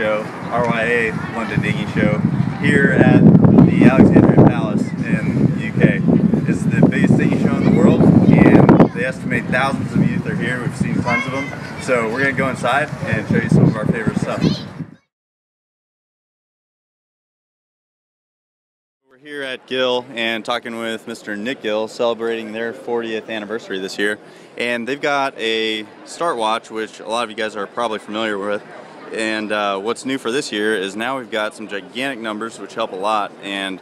show, RYA London Dinghy show, here at the Alexandria Palace in the UK. It's the biggest dinghy show in the world, and they estimate thousands of youth are here. We've seen tons of them. So we're going to go inside and show you some of our favorite stuff. We're here at Gill and talking with Mr. Nick Gill, celebrating their 40th anniversary this year. And they've got a start watch, which a lot of you guys are probably familiar with. And what's new for this year is now we've got some gigantic numbers, which help a lot. And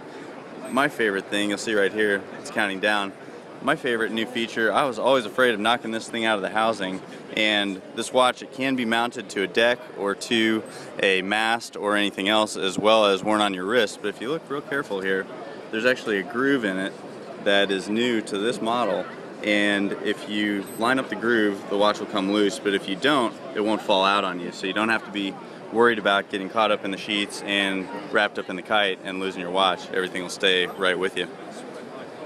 my favorite thing, you'll see right here, it's counting down. My favorite new feature, I was always afraid of knocking this thing out of the housing, and this watch, it can be mounted to a deck or to a mast or anything else, as well as worn on your wrist. But if you look real careful here, there's actually a groove in it that is new to this model, and if you line up the groove, the watch will come loose, but if you don't, it won't fall out on you, so you don't have to be worried about getting caught up in the sheets and wrapped up in the kite and losing your watch. Everything will stay right with you.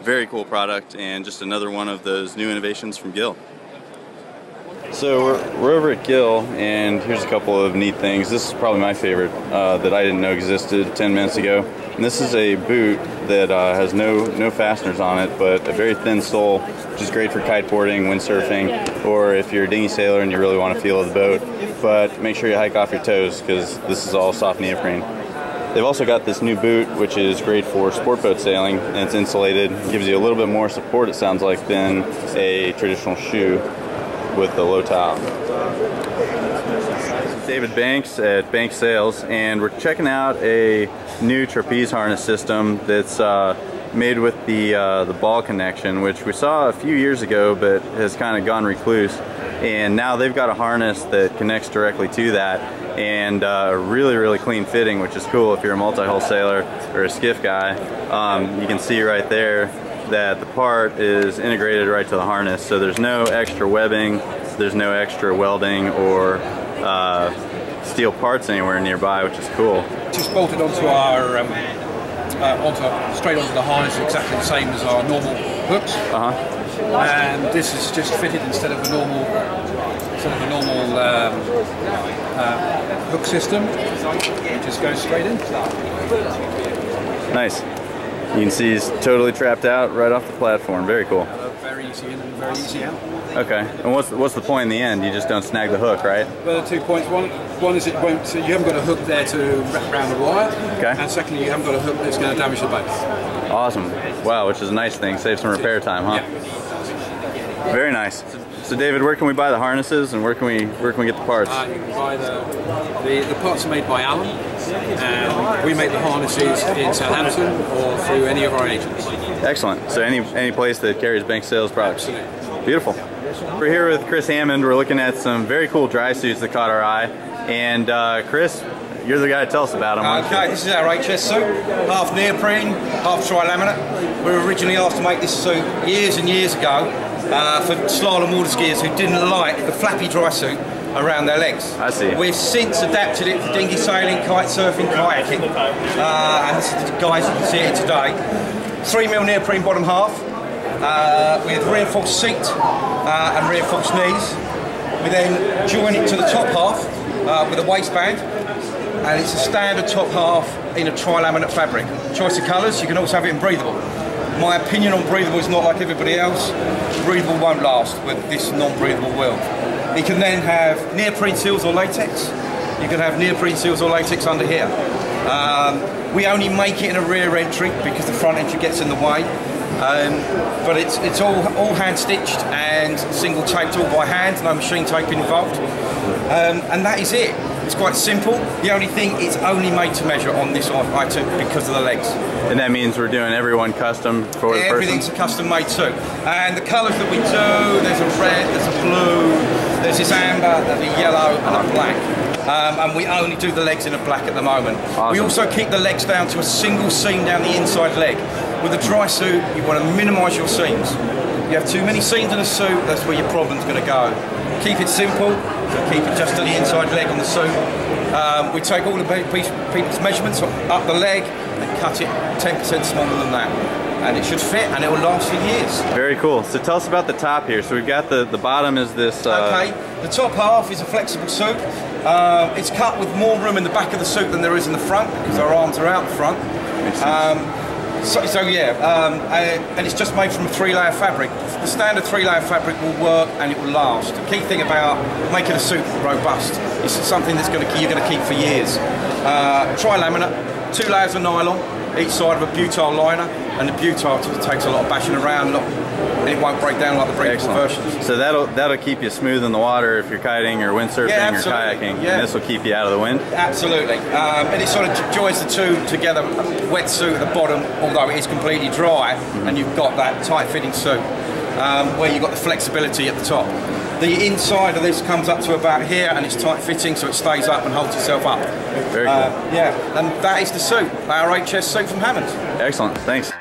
Very cool product, and just another one of those new innovations from Gill. So we're over at Gill, and here's a couple of neat things. This is probably my favorite that I didn't know existed 10 minutes ago. And this is a boot that has no fasteners on it, but a very thin sole, which is great for kiteboarding, windsurfing, or if you're a dinghy sailor and you really want to feel the boat. But make sure you hike off your toes, because this is all soft neoprene. They've also got this new boot, which is great for sport boat sailing, and it's insulated. It gives you a little bit more support, it sounds like, than a traditional shoe with the low top. David Banks at Banks Sails, and we're checking out a new trapeze harness system that's made with the ball connection, which we saw a few years ago but has kind of gone recluse. And now they've got a harness that connects directly to that, and really clean fitting, which is cool if you're a multi-hull sailor or a skiff guy. You can see right there that the part is integrated right to the harness, so there's no extra webbing, there's no extra welding or steel parts anywhere nearby, which is cool. Just bolted onto our straight onto the harness, exactly the same as our normal hooks. And this is just fitted instead of a normal hook system. It just goes straight in. Nice. You can see he's totally trapped out right off the platform. Very cool. Very easy in and very easy out. Okay. And what's the point in the end? You just don't snag the hook, right? Well, there are 2 points. One is you haven't got a hook there to wrap around the wire. Okay. And secondly, you haven't got a hook that's going to damage the boat. Awesome. Wow, which is a nice thing. Save some repair time, huh? Yeah. Very nice. So David, where can we buy the harnesses, and where can we get the parts? You can buy the parts are made by Alan, and we make the harnesses in Southampton or through any of our agents. Excellent. So any place that carries Banks Sails products. Absolutely. Beautiful. We're here with Chris Hammond. We're looking at some very cool dry suits that caught our eye. And Chris, you're the guy to tell us about them. Okay, this is our HS suit, half neoprene, half tri-laminate. We were originally asked to make this suit years and years ago for slalom water skiers who didn't like the flappy dry suit around their legs. I see. We've since adapted it for dinghy sailing, kite surfing, kayaking, and this is the guys you can see it today. 3mm neoprene bottom half, with reinforced seat and reinforced knees. We then join it to the top half with a waistband, and it's a standard top half in a tri-laminate fabric. Choice of colours, you can also have it in breathable. My opinion on breathable is not like everybody else. Breathable won't last with this non-breathable world. You can then have neoprene seals or latex. You can have neoprene seals or latex under here. We only make it in a rear entry because the front entry gets in the way. But it's all hand stitched and single taped all by hand, no machine taping involved. And that is it. It's quite simple. The only thing, it's only made to measure on this item because of the legs. And that means we're doing everyone custom for the person? Everything's a custom made too. And the colours that we do, there's a red, there's a blue, there's this amber, there's a yellow and a black. And we only do the legs in a black at the moment. Awesome. We also keep the legs down to a single seam down the inside leg. With a dry suit, you want to minimise your seams. You have too many seams in a suit, that's where your problem's going to go. Keep it simple, keep it just to the inside leg on the suit. We take all the people's measurements up the leg and cut it 10% smaller than that. and it should fit, and it will last for years. Very cool. So tell us about the top here. So we've got the bottom is this... Okay, the top half is a flexible suit. It's cut with more room in the back of the suit than there is in the front, because our arms are out the front. And it's just made from a 3-layer fabric. The standard 3-layer fabric will work and it will last. The key thing about making a suit robust is something that's you're going to keep for years. Tri-laminate, 2 layers of nylon, each side of a butyl liner, and the butyl takes a lot of bashing around, and it won't break down like the breathable versions. So that'll keep you smooth in the water if you're kiting or windsurfing or kayaking, and this will keep you out of the wind? Absolutely. And it sort of joins the two together. Wetsuit at the bottom, although it is completely dry, and you've got that tight-fitting suit, where you've got the flexibility at the top. The inside of this comes up to about here, and it's tight-fitting, so it stays up and holds itself up. Very cool. Yeah, and that is the suit, our HS suit from Hammond. Excellent, thanks.